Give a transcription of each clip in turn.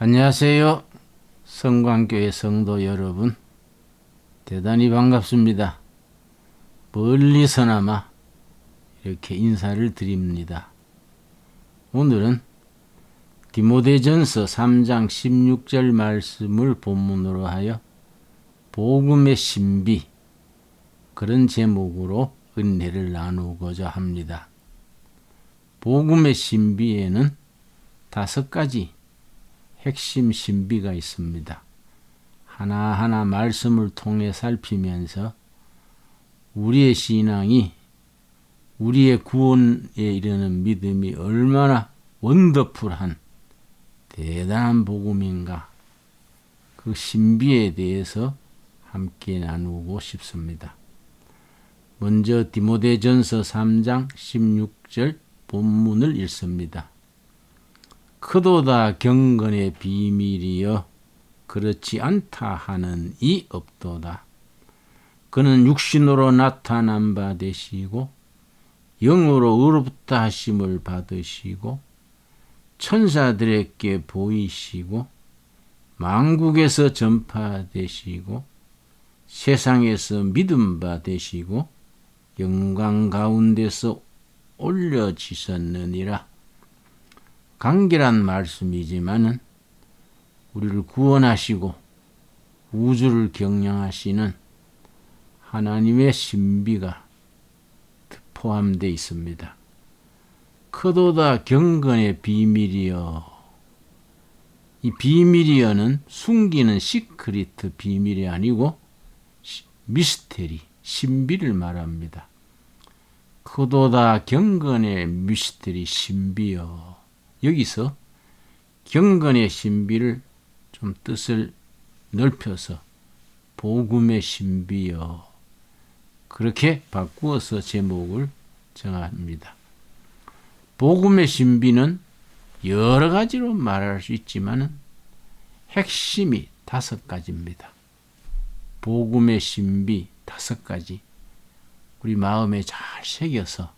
안녕하세요. 성광교회 성도 여러분, 대단히 반갑습니다. 멀리서나마 이렇게 인사를 드립니다. 오늘은 디모데전서 3장 16절 말씀을 본문으로 하여 복음의 신비, 그런 제목으로 은혜를 나누고자 합니다. 복음의 신비에는 5가지 핵심 신비가 있습니다. 하나하나 말씀을 통해 살피면서 우리의 신앙이, 우리의 구원에 이르는 믿음이 얼마나 원더풀한 대단한 복음인가, 그 신비에 대해서 함께 나누고 싶습니다. 먼저 디모데전서 3장 16절 본문을 읽습니다. 크도다 경건의 비밀이여 그렇지 않다 하는 이 없도다. 그는 육신으로 나타난 바 되시고 영으로 의롭다 하심을 받으시고 천사들에게 보이시고 만국에서 전파되시고 세상에서 믿음 바 되시고 영광 가운데서 올려지셨느니라. 간결한 말씀이지만은 우리를 구원하시고 우주를 경영하시는 하나님의 신비가 포함되어 있습니다. 크도다 경건의 비밀이여. 이 비밀이여는 숨기는 시크리트 비밀이 아니고 미스테리, 신비를 말합니다. 크도다 경건의 미스테리, 신비여. 여기서 경건의 신비를 좀 뜻을 넓혀서 복음의 신비여, 그렇게 바꾸어서 제목을 정합니다. 복음의 신비는 여러 가지로 말할 수 있지만 핵심이 5가지입니다. 복음의 신비 5가지 우리 마음에 잘 새겨서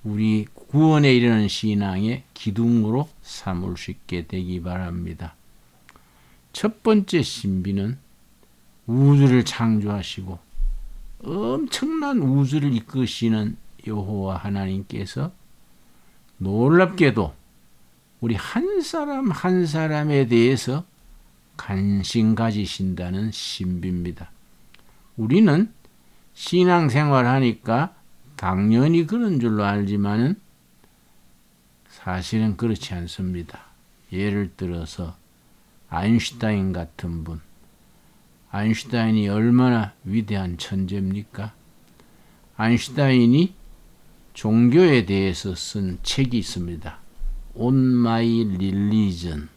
우리 구원에 이르는 신앙의 기둥으로 삼을 수 있게 되기 바랍니다. 첫 번째 신비는 우주를 창조하시고 엄청난 우주를 이끄시는 여호와 하나님께서 놀랍게도 우리 한 사람 한 사람에 대해서 관심 가지신다는 신비입니다. 우리는 신앙생활 하니까 당연히 그런 줄로 알지만은 사실은 그렇지 않습니다. 예를 들어서 아인슈타인 같은 분, 아인슈타인이 얼마나 위대한 천재입니까? 아인슈타인이 종교에 대해서 쓴 책이 있습니다. On My Religion,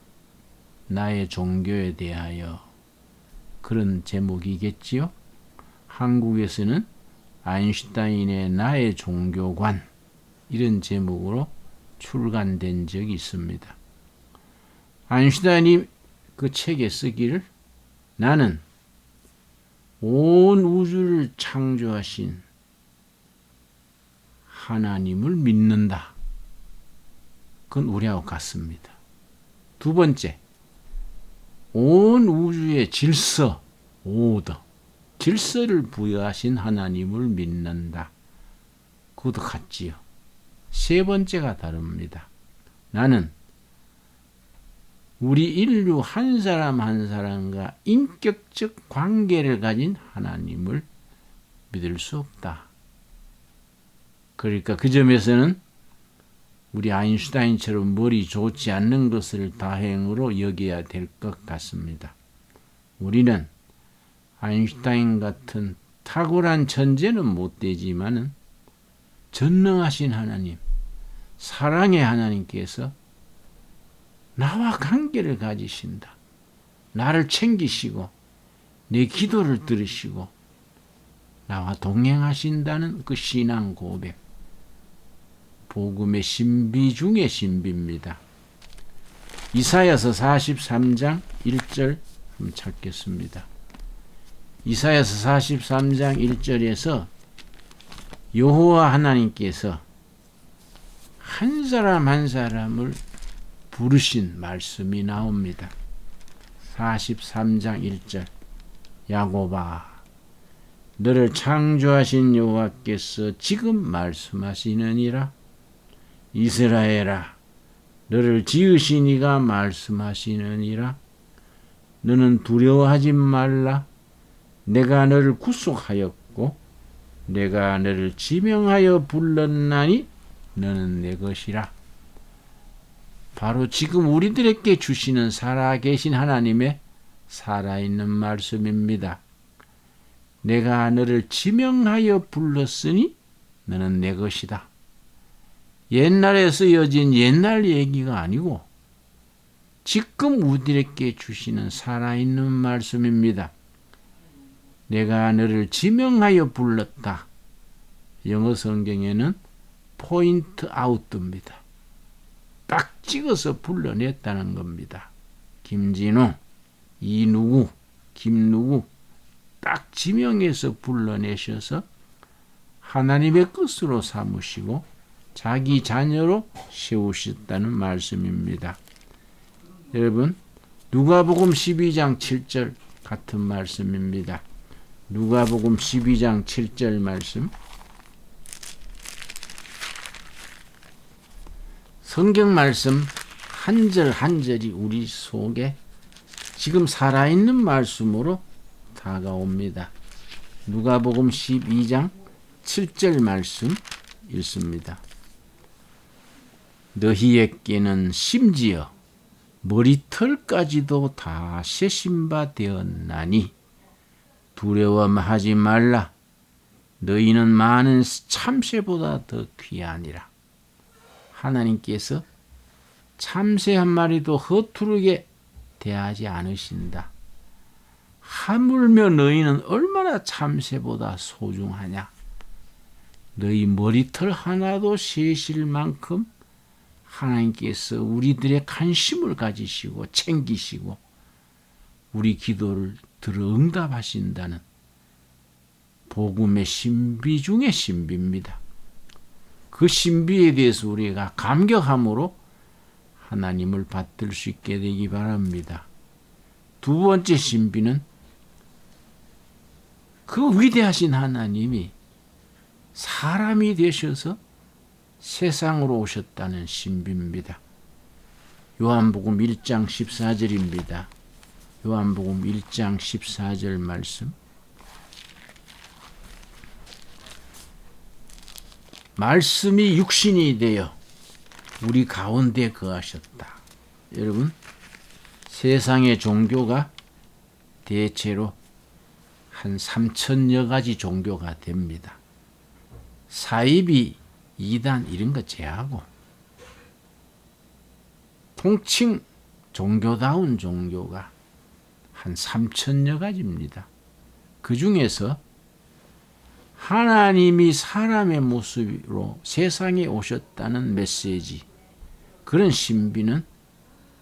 나의 종교에 대하여, 그런 제목이겠지요. 한국에서는 아인슈타인의 나의 종교관, 이런 제목으로 출간된 적이 있습니다. 아인슈타인이 그 책에 쓰기를, 나는 온 우주를 창조하신 하나님을 믿는다. 그건 우리하고 같습니다. 두 번째, 온 우주의 질서, 오더, 질서를 부여하신 하나님을 믿는다. 그것도 같지요. 세 번째가 다릅니다. 나는 우리 인류 한 사람 한 사람과 인격적 관계를 가진 하나님을 믿을 수 없다. 그러니까 그 점에서는 우리 아인슈타인처럼 머리 좋지 않는 것을 다행으로 여겨야 될 것 같습니다. 우리는 아인슈타인 같은 탁월한 천재는 못 되지만은 전능하신 하나님, 사랑의 하나님께서 나와 관계를 가지신다. 나를 챙기시고 내 기도를 들으시고 나와 동행하신다는 그 신앙 고백, 복음의 신비 중의 신비입니다. 이사야서 43장 1절 한번 찾겠습니다. 이사야서 43장 1절에서 여호와 하나님께서 한 사람 한 사람을 부르신 말씀이 나옵니다. 43장 1절 야곱아 너를 창조하신 여호와께서 지금 말씀하시느니라. 이스라엘아 너를 지으신 이가 말씀하시느니라. 너는 두려워하지 말라. 내가 너를 구속하였고 내가 너를 지명하여 불렀나니 너는 내 것이라. 바로 지금 우리들에게 주시는 살아계신 하나님의 살아있는 말씀입니다. 내가 너를 지명하여 불렀으니 너는 내 것이다. 옛날에 쓰여진 옛날 얘기가 아니고 지금 우리에게 주시는 살아있는 말씀입니다. 내가 너를 지명하여 불렀다. 영어 성경에는 포인트 아웃입니다. 딱 찍어서 불러냈다는 겁니다. 김진우, 이누구, 김누구 딱 지명해서 불러내셔서 하나님의 것으로 삼으시고 자기 자녀로 세우셨다는 말씀입니다. 여러분 누가복음 12장 7절 같은 말씀입니다. 누가복음 12장 7절 말씀 성경 말씀 한 절 한 절이 우리 속에 지금 살아있는 말씀으로 다가옵니다. 누가복음 12장 7절 말씀 읽습니다. 너희에게는 심지어 머리털까지도 다 세신 바 되었나니 두려움하지 말라. 너희는 많은 참새보다 더 귀하니라. 하나님께서 참새 한 마리도 허투루게 대하지 않으신다. 하물며 너희는 얼마나 참새보다 소중하냐. 너희 머리털 하나도 세실 만큼 하나님께서 우리들의 관심을 가지시고 챙기시고 우리 기도를 들어 응답하신다는 복음의 신비 중의 신비입니다. 그 신비에 대해서 우리가 감격함으로 하나님을 받들 수 있게 되기 바랍니다. 두 번째 신비는 그 위대하신 하나님이 사람이 되셔서 세상으로 오셨다는 신비입니다. 요한복음 1장 14절입니다. 요한복음 1장 14절 말씀. 말씀이 육신이 되어 우리 가운데 거하셨다. 여러분, 세상의 종교가 대체로 한 3,000여 가지 종교가 됩니다. 사이비, 이단 이런 거 제하고 통칭 종교다운 종교가 한 3,000여 가지입니다. 그 중에서 하나님이 사람의 모습으로 세상에 오셨다는 메시지, 그런 신비는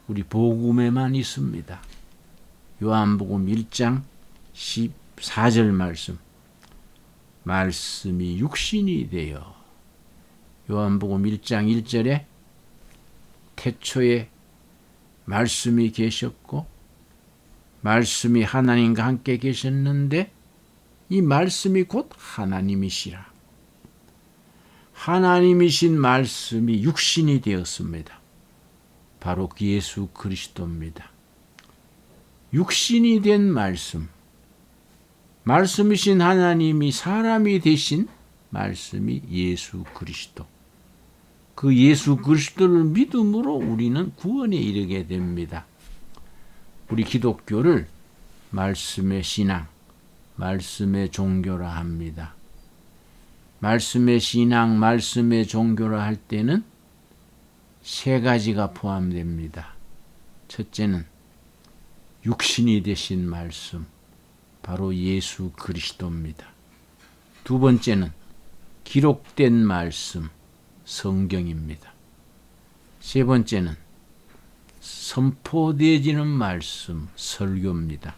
우리 복음에만 있습니다. 요한복음 1장 14절 말씀. 말씀이 육신이 되어. 요한복음 1장 1절에 태초에 말씀이 계셨고 말씀이 하나님과 함께 계셨는데 이 말씀이 곧 하나님이시라. 하나님이신 말씀이 육신이 되었습니다. 바로 예수 그리스도입니다. 육신이 된 말씀, 말씀이신 하나님이 사람이 되신 말씀이 예수 그리스도. 그 예수 그리스도를 믿음으로 우리는 구원에 이르게 됩니다. 우리 기독교를 말씀의 신앙, 말씀의 종교라 합니다. 말씀의 신앙, 말씀의 종교라 할 때는 세 가지가 포함됩니다. 첫째는 육신이 되신 말씀, 바로 예수 그리스도입니다. 두 번째는 기록된 말씀, 성경입니다. 세 번째는 선포되어지는 말씀, 설교입니다.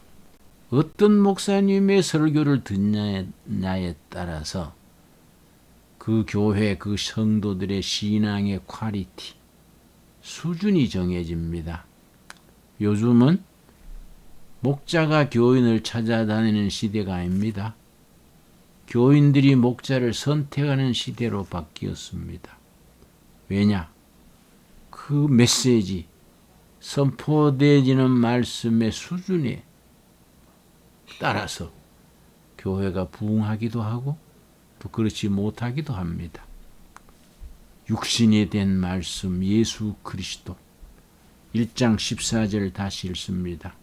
어떤 목사님의 설교를 듣냐에 따라서 그 교회, 그 성도들의 신앙의 퀄리티, 수준이 정해집니다. 요즘은 목자가 교인을 찾아다니는 시대가 아닙니다. 교인들이 목자를 선택하는 시대로 바뀌었습니다. 왜냐? 그 메시지, 선포되어지는 말씀의 수준에 따라서 교회가 부흥하기도 하고 또 그렇지 못하기도 합니다. 육신이 된 말씀 예수 그리스도 1장 14절 다시 읽습니다.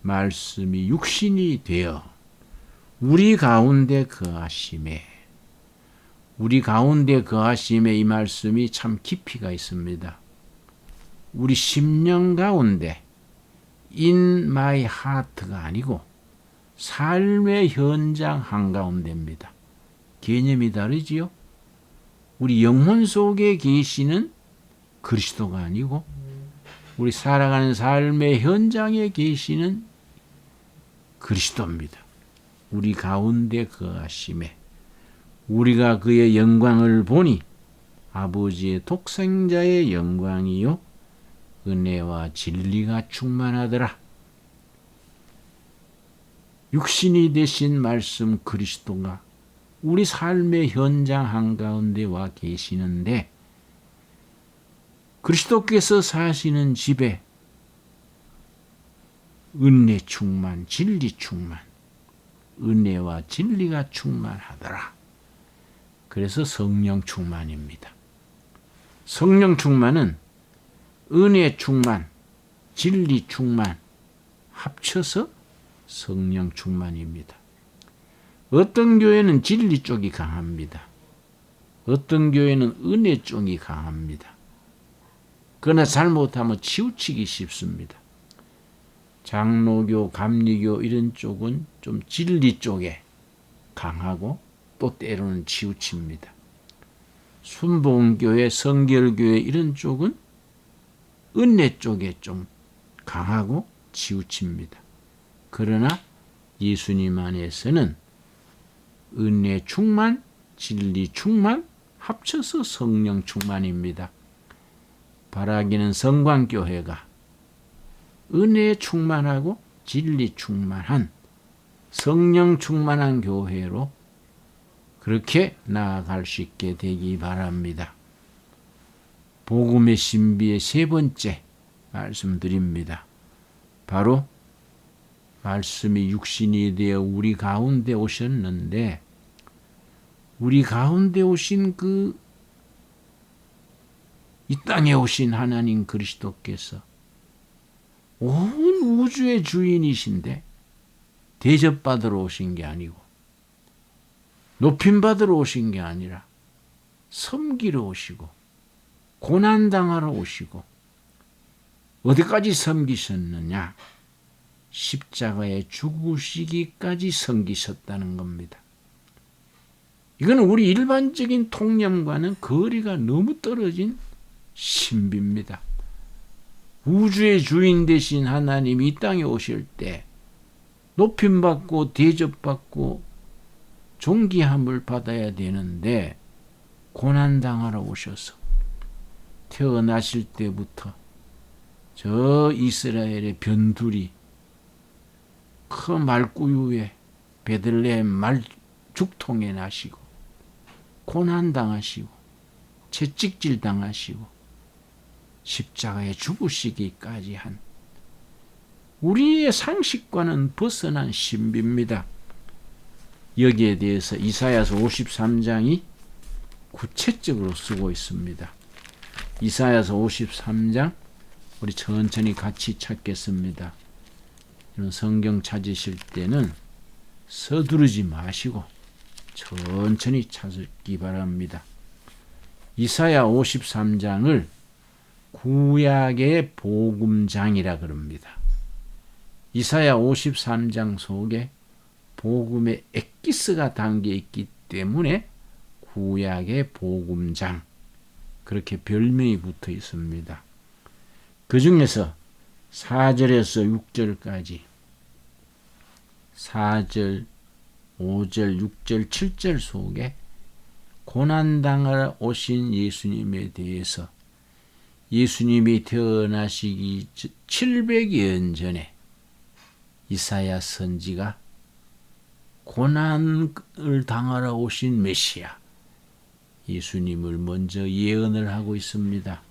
말씀이 육신이 되어 우리 가운데 거하심에, 우리 가운데 거하심에 이 말씀이 참 깊이가 있습니다. 우리 심령 가운데 in my heart가 아니고 삶의 현장 한가운데입니다. 개념이 다르지요? 우리 영혼 속에 계시는 그리스도가 아니고 우리 살아가는 삶의 현장에 계시는 그리스도입니다. 우리 가운데 거하심에 우리가 그의 영광을 보니 아버지의 독생자의 영광이요 은혜와 진리가 충만하더라. 육신이 되신 말씀 그리스도가 우리 삶의 현장 한가운데 와 계시는데 그리스도께서 사시는 집에 은혜 충만, 진리 충만, 은혜와 진리가 충만하더라. 그래서 성령 충만입니다. 성령 충만은 은혜 충만, 진리 충만 합쳐서 성령 충만입니다. 어떤 교회는 진리 쪽이 강합니다. 어떤 교회는 은혜 쪽이 강합니다. 그러나 잘못하면 치우치기 쉽습니다. 장로교, 감리교 이런 쪽은 좀 진리 쪽에 강하고 또 때로는 치우칩니다. 순복음교회, 성결교회 이런 쪽은 은혜 쪽에 좀 강하고 치우칩니다. 그러나 예수님 안에서는 은혜 충만, 진리 충만 합쳐서 성령 충만입니다. 바라기는 성광교회가 은혜 충만하고 진리 충만한 성령 충만한 교회로 그렇게 나아갈 수 있게 되기 바랍니다. 복음의 신비의 세 번째 말씀드립니다. 바로 말씀이 육신이 되어 우리 가운데 오셨는데 우리 가운데 오신 이 땅에 오신 하나님 그리스도께서 온 우주의 주인이신데 대접받으러 오신 게 아니고 높임받으러 오신 게 아니라 섬기러 오시고 고난당하러 오시고 어디까지 섬기셨느냐? 십자가에 죽으시기까지 섬기셨다는 겁니다. 이거는 우리 일반적인 통념과는 거리가 너무 떨어진 신비입니다. 우주의 주인 되신 하나님이 이 땅에 오실 때 높임받고 대접받고 존귀함을 받아야 되는데 고난당하러 오셔서 태어나실 때부터 저 이스라엘의 변두리 그 말구유에 베들레헴 말죽통에 나시고 고난당하시고 채찍질 당하시고 십자가에 죽으시기까지 한 우리의 상식과는 벗어난 신비입니다. 여기에 대해서 이사야서 53장이 구체적으로 쓰고 있습니다. 이사야서 53장 우리 천천히 같이 찾겠습니다. 이런 성경 찾으실 때는 서두르지 마시고 천천히 찾기 바랍니다. 이사야 53장을 구약의 복음장이라 그럽니다. 이사야 53장 속에 복음의 엑기스가 담겨 있기 때문에 구약의 복음장 그렇게 별명이 붙어 있습니다. 그 중에서 4절에서 6절까지 4절, 5절, 6절, 7절 속에 고난당하러 오신 예수님에 대해서 예수님이 태어나시기 700여 년 전에 이사야 선지가 고난을 당하러 오신 메시아 예수님을 먼저 예언을 하고 있습니다.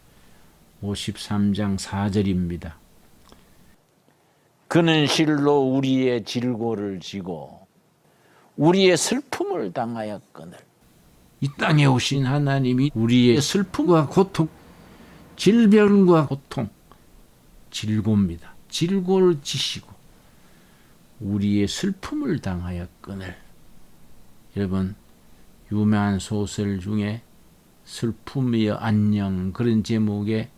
53장 4절입니다. 그는 실로 우리의 질고를 지고 우리의 슬픔을 당하였거늘. 이 땅에 오신 하나님이 우리의 슬픔과 고통, 질병과 고통, 질고입니다. 질고를 지시고 우리의 슬픔을 당하였거늘. 여러분, 유명한 소설 중에 슬픔이여 안녕 그런 제목의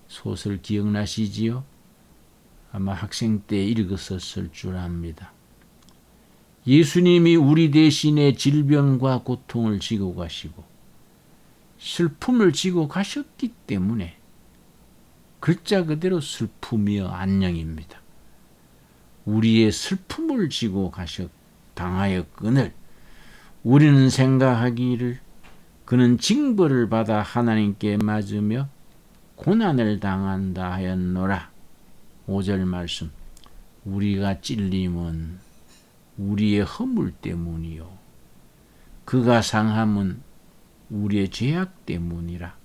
소설 기억나시지요? 아마 학생 때 읽었었을 줄 압니다. 예수님이 우리 대신에 질병과 고통을 지고 가시고 슬픔을 지고 가셨기 때문에 글자 그대로 슬픔이여 안녕입니다. 우리의 슬픔을 지고 당하였거늘 우리는 생각하기를 그는 징벌을 받아 하나님께 맞으며 고난을 당한다 하였노라. 5절 말씀. 우리가 찔림은 우리의 허물 때문이요 그가 상함은 우리의 죄악 때문이라.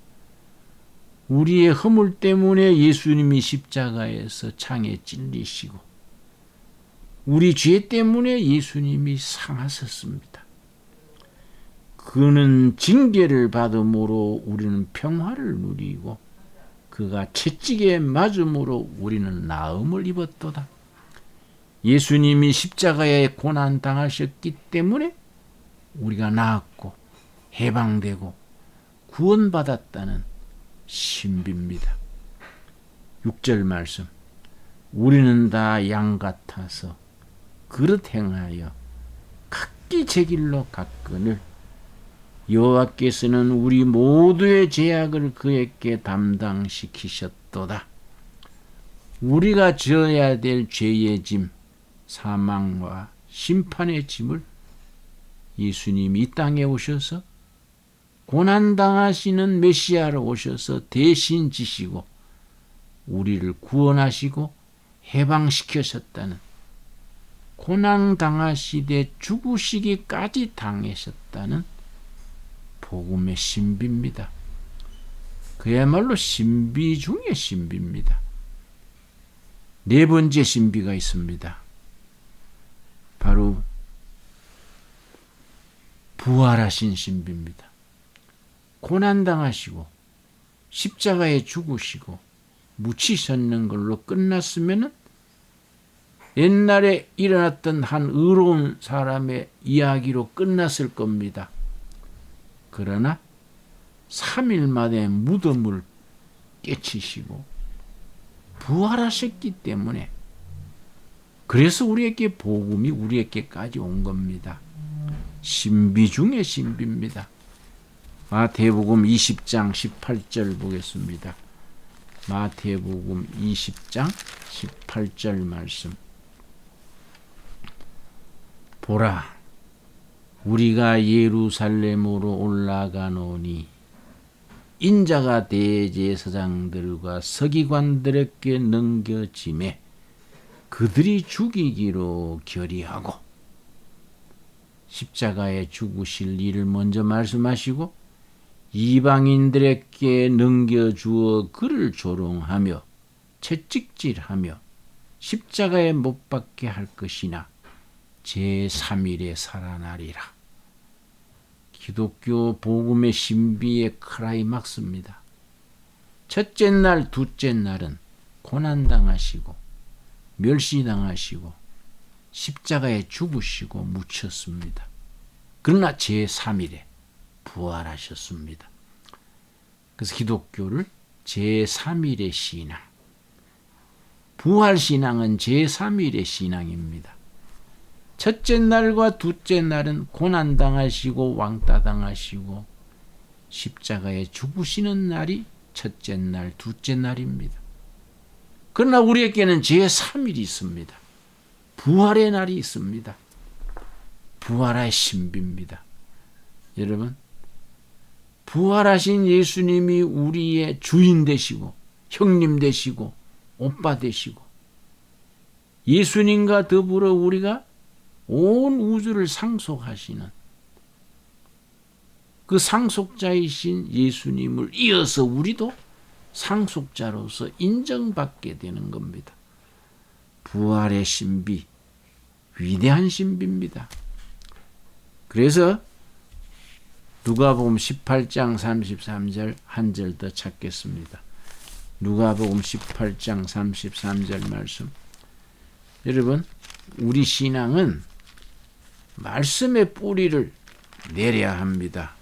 우리의 허물 때문에 예수님이 십자가에서 창에 찔리시고 우리 죄 때문에 예수님이 상하셨습니다. 그는 징계를 받음으로 우리는 평화를 누리고 그가 채찍에 맞음으로 우리는 나음을 입었도다. 예수님이 십자가에 고난 당하셨기 때문에 우리가 나았고 해방되고 구원받았다는 신비입니다. 6절 말씀. 우리는 다 양 같아서 그릇 행하여 각기 제 길로 갔거늘 여호와께서는 우리 모두의 죄악을 그에게 담당시키셨도다. 우리가 져야 될 죄의 짐, 사망과 심판의 짐을 예수님이 이 땅에 오셔서 고난당하시는 메시아로 오셔서 대신 지시고 우리를 구원하시고 해방시키셨다는, 고난당하시되 죽으시기까지 당하셨다는 복음의 신비입니다. 그야말로 신비 중의 신비입니다. 네 번째 신비가 있습니다. 바로 부활하신 신비입니다. 고난당하시고 십자가에 죽으시고 묻히셨는 걸로 끝났으면 옛날에 일어났던 한 의로운 사람의 이야기로 끝났을 겁니다. 그러나 3일 만에 무덤을 깨치시고 부활하셨기 때문에, 그래서 우리에게 복음이 우리에게까지 온 겁니다. 신비 중의 신비입니다. 마태복음 20장 18절 보겠습니다. 마태복음 20장 18절 말씀. 보라, 우리가 예루살렘으로 올라가노니 인자가 대제사장들과 서기관들에게 넘겨짐에 그들이 죽이기로 결의하고, 십자가에 죽으실 일을 먼저 말씀하시고 이방인들에게 넘겨주어 그를 조롱하며 채찍질하며 십자가에 못 박게 할 것이나 제3일에 살아나리라. 기독교 복음의 신비의 클라이막스입니다. 첫째 날, 둘째 날은 고난당하시고 멸시당하시고 십자가에 죽으시고 묻혔습니다. 그러나 제3일에 부활하셨습니다. 그래서 기독교를 제3일의 신앙, 부활신앙은 제3일의 신앙입니다. 첫째 날과 둘째 날은 고난당하시고 왕따당하시고 십자가에 죽으시는 날이 첫째 날, 둘째 날입니다. 그러나 우리에게는 제3일이 있습니다. 부활의 날이 있습니다. 부활의 신비입니다. 여러분, 부활하신 예수님이 우리의 주인 되시고 형님 되시고 오빠 되시고 예수님과 더불어 우리가 온 우주를 상속하시는 그 상속자이신 예수님을 이어서 우리도 상속자로서 인정받게 되는 겁니다. 부활의 신비, 위대한 신비입니다. 그래서 누가복음 18장 33절 한 절 더 찾겠습니다. 누가복음 18장 33절 말씀. 여러분, 우리 신앙은 말씀의 뿌리를 내려야 합니다.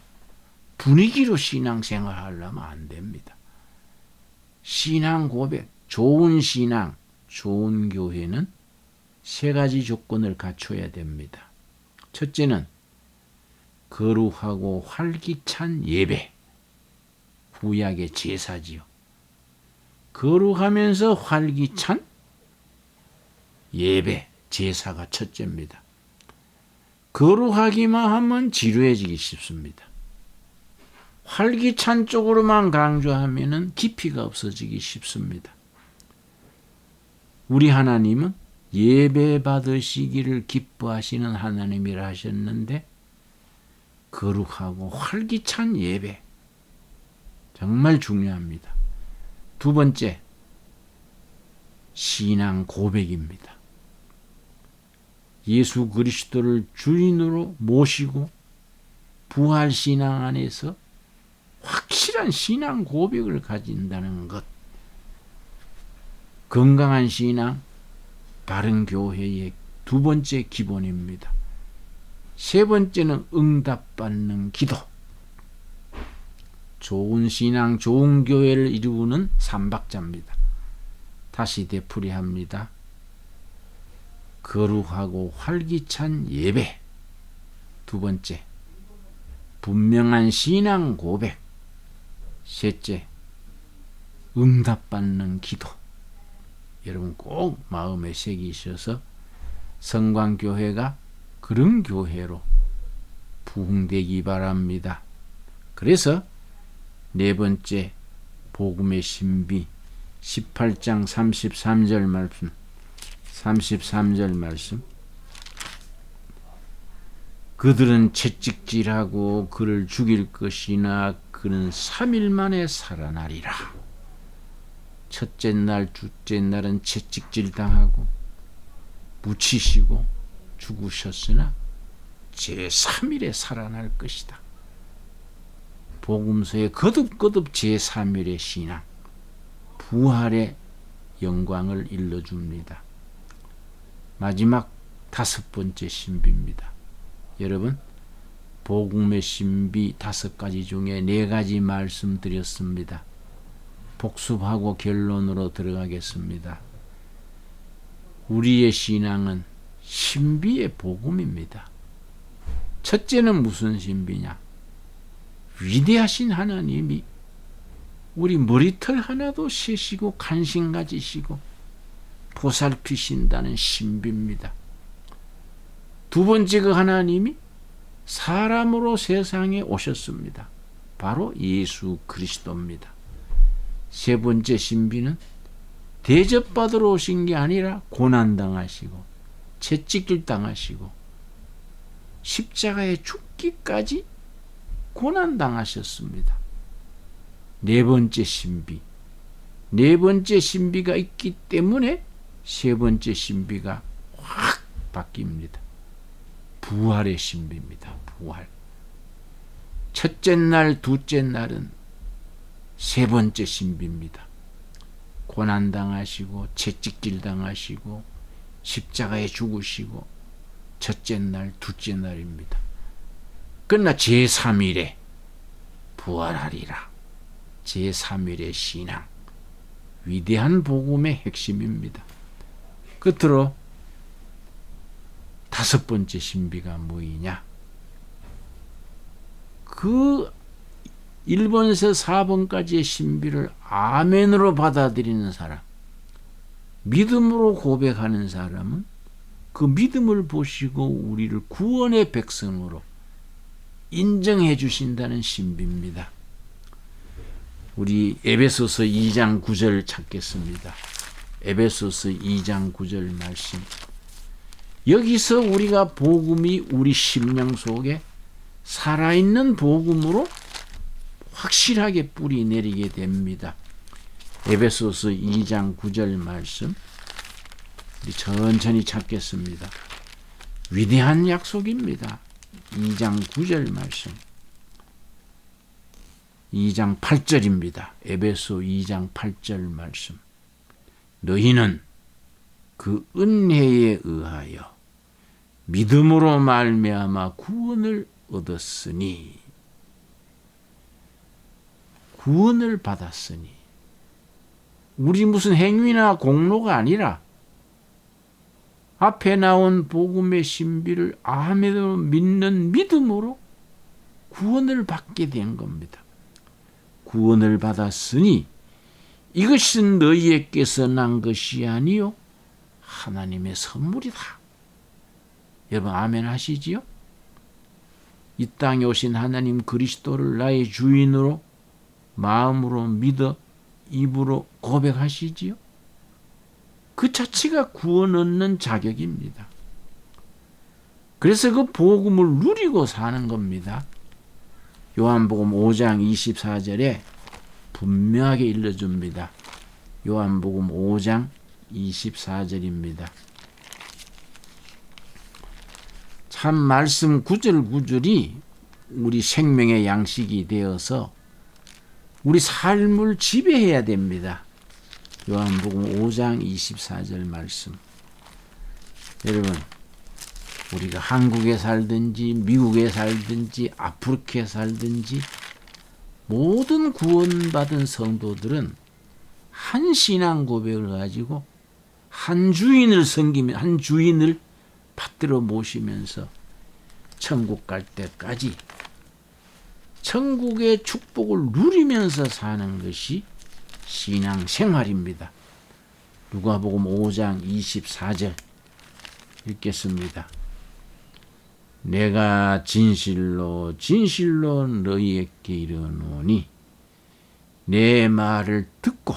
분위기로 신앙생활 하려면 안 됩니다. 신앙 고백, 좋은 신앙, 좋은 교회는 세 가지 조건을 갖춰야 됩니다. 첫째는 거룩하고 활기찬 예배, 구약의 제사지요. 거룩하면서 활기찬 예배, 제사가 첫째입니다. 거룩하기만 하면 지루해지기 쉽습니다. 활기찬 쪽으로만 강조하면 깊이가 없어지기 쉽습니다. 우리 하나님은 예배 받으시기를 기뻐하시는 하나님이라 하셨는데 거룩하고 활기찬 예배 정말 중요합니다. 두 번째, 신앙 고백입니다. 예수 그리스도를 주인으로 모시고 부활 신앙 안에서 확실한 신앙 고백을 가진다는 것. 건강한 신앙, 바른 교회의 두 번째 기본입니다. 세 번째는 응답받는 기도. 좋은 신앙, 좋은 교회를 이루는 삼박자입니다. 다시 되풀이합니다. 거룩하고 활기찬 예배. 두 번째, 분명한 신앙 고백. 셋째, 응답받는 기도. 여러분 꼭 마음에 새기셔서 성광교회가 그런 교회로 부흥되기 바랍니다. 그래서 네 번째, 복음의 신비 18장 33절 말씀, 33절 말씀. 그들은 채찍질하고 그를 죽일 것이나 그는 3일 만에 살아나리라. 첫째 날, 둘째 날은 채찍질 당하고 묻히시고 죽으셨으나 제3일에 살아날 것이다. 복음서에 거듭거듭 제3일의 신앙, 부활의 영광을 일러줍니다. 마지막 다섯 번째 신비입니다. 여러분, 복음의 신비 5가지 중에 4가지 말씀드렸습니다. 복습하고 결론으로 들어가겠습니다. 우리의 신앙은 신비의 복음입니다. 첫째는 무슨 신비냐? 위대하신 하나님이 우리 머리털 하나도 세시고 관심 가지시고 보살피신다는 신비입니다. 두 번째, 그 하나님이 사람으로 세상에 오셨습니다. 바로 예수 그리스도입니다. 세 번째 신비는 대접받으러 오신 게 아니라 고난당하시고 채찍질 당하시고 십자가에 죽기까지 고난당하셨습니다. 네 번째 신비. 네 번째 신비가 있기 때문에 세 번째 신비가 확 바뀝니다. 부활의 신비입니다. 부활. 첫째 날, 둘째 날은 세 번째 신비입니다. 고난당하시고 채찍질 당하시고 십자가에 죽으시고 첫째 날, 둘째 날입니다. 그러나 제3일에 부활하리라. 제3일의 신앙, 위대한 복음의 핵심입니다. 끝으로 다섯 번째 신비가 뭐이냐? 그 1번에서 4번까지의 신비를 아멘으로 받아들이는 사람, 믿음으로 고백하는 사람은 그 믿음을 보시고 우리를 구원의 백성으로 인정해 주신다는 신비입니다. 우리 에베소서 2장 9절 찾겠습니다. 에베소서 2장 9절 말씀. 여기서 우리가 복음이 우리 심령 속에 살아있는 복음으로 확실하게 뿌리 내리게 됩니다. 에베소서 2장 9절 말씀 우리 천천히 찾겠습니다. 위대한 약속입니다. 2장 9절 말씀 2장 8절입니다. 에베소 2장 8절 말씀. 너희는 그 은혜에 의하여 믿음으로 말미암아 구원을 얻었으니, 구원을 받았으니, 우리 무슨 행위나 공로가 아니라 앞에 나온 복음의 신비를 아멘으로 믿는 믿음으로 구원을 받게 된 겁니다. 구원을 받았으니 이것은 너희에게서 난 것이 아니요 하나님의 선물이다. 여러분 아멘 하시지요? 이 땅에 오신 하나님 그리스도를 나의 주인으로 마음으로 믿어 입으로 고백하시지요? 그 자체가 구원 얻는 자격입니다. 그래서 그 복음을 누리고 사는 겁니다. 요한복음 5장 24절에 분명하게 일러줍니다. 요한복음 5장 24절입니다. 참 말씀 구절구절이 우리 생명의 양식이 되어서 우리 삶을 지배해야 됩니다. 요한복음 5장 24절 말씀. 여러분, 우리가 한국에 살든지 미국에 살든지 아프리카에 살든지 모든 구원받은 성도들은 한 신앙 고백을 가지고 한 주인을 섬기며 한 주인을 받들어 모시면서 천국 갈 때까지 천국의 축복을 누리면서 사는 것이 신앙 생활입니다. 누가복음 5장 24절 읽겠습니다. 내가 진실로 진실로 너희에게 이르노니 내 말을 듣고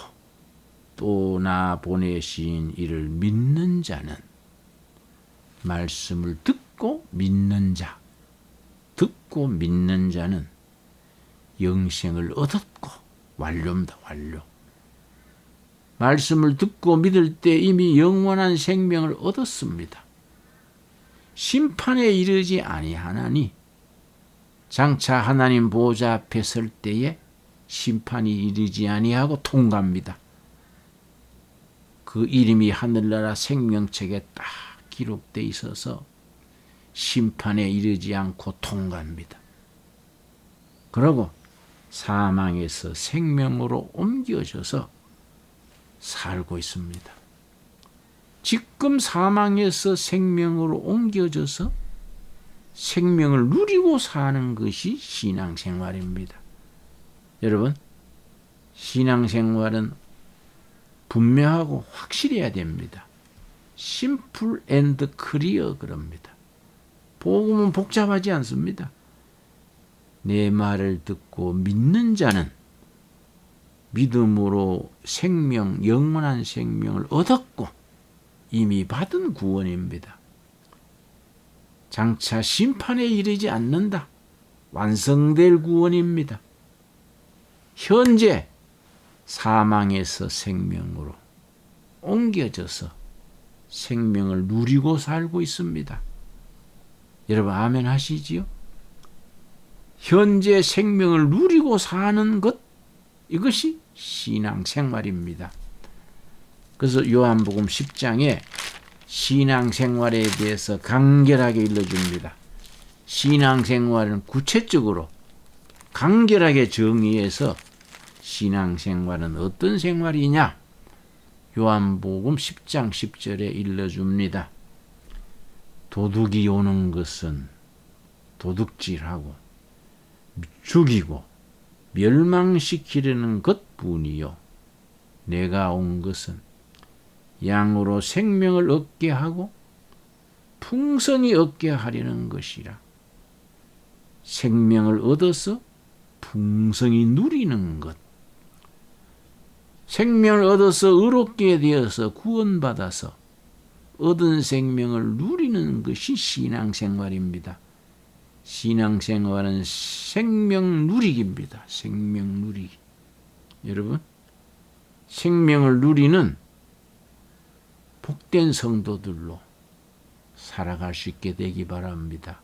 또 나 보내신 이를 믿는 자는, 말씀을 듣고 믿는 자, 듣고 믿는 자는 영생을 얻었고, 완료입니다. 완료. 말씀을 듣고 믿을 때 이미 영원한 생명을 얻었습니다. 심판에 이르지 아니하나니 장차 하나님 보좌 앞에 설 때에 심판이 이르지 아니하고 통과합니다. 그 이름이 하늘나라 생명책에 딱 기록되어 있어서 심판에 이르지 않고 통과합니다. 그러고 사망에서 생명으로 옮겨져서 살고 있습니다. 지금 사망에서 생명으로 옮겨져서 생명을 누리고 사는 것이 신앙생활입니다. 여러분, 신앙생활은 분명하고 확실해야 됩니다. 심플 앤드 클리어 그럽니다. 복음은 복잡하지 않습니다. 내 말을 듣고 믿는 자는 믿음으로 생명, 영원한 생명을 얻었고 이미 받은 구원입니다. 장차 심판에 이르지 않는다. 완성될 구원입니다. 현재 사망에서 생명으로 옮겨져서 생명을 누리고 살고 있습니다. 여러분 아멘 하시지요? 현재 생명을 누리고 사는 것, 이것이 신앙생활입니다. 그래서 요한복음 10장에 신앙생활에 대해서 간결하게 일러줍니다. 신앙생활은 구체적으로 간결하게 정의해서 신앙생활은 어떤 생활이냐? 요한복음 10장 10절에 일러줍니다. 도둑이 오는 것은 도둑질하고 죽이고 멸망시키려는 것뿐이요 내가 온 것은 양으로 생명을 얻게 하고 풍성히 얻게 하려는 것이라. 생명을 얻어서 풍성히 누리는 것. 생명을 얻어서 의롭게 되어서 구원받아서 얻은 생명을 누리는 것이 신앙생활입니다. 신앙생활은 생명 누리기입니다. 생명 누리기. 여러분, 생명을 누리는 복된 성도들로 살아갈 수 있게 되기 바랍니다.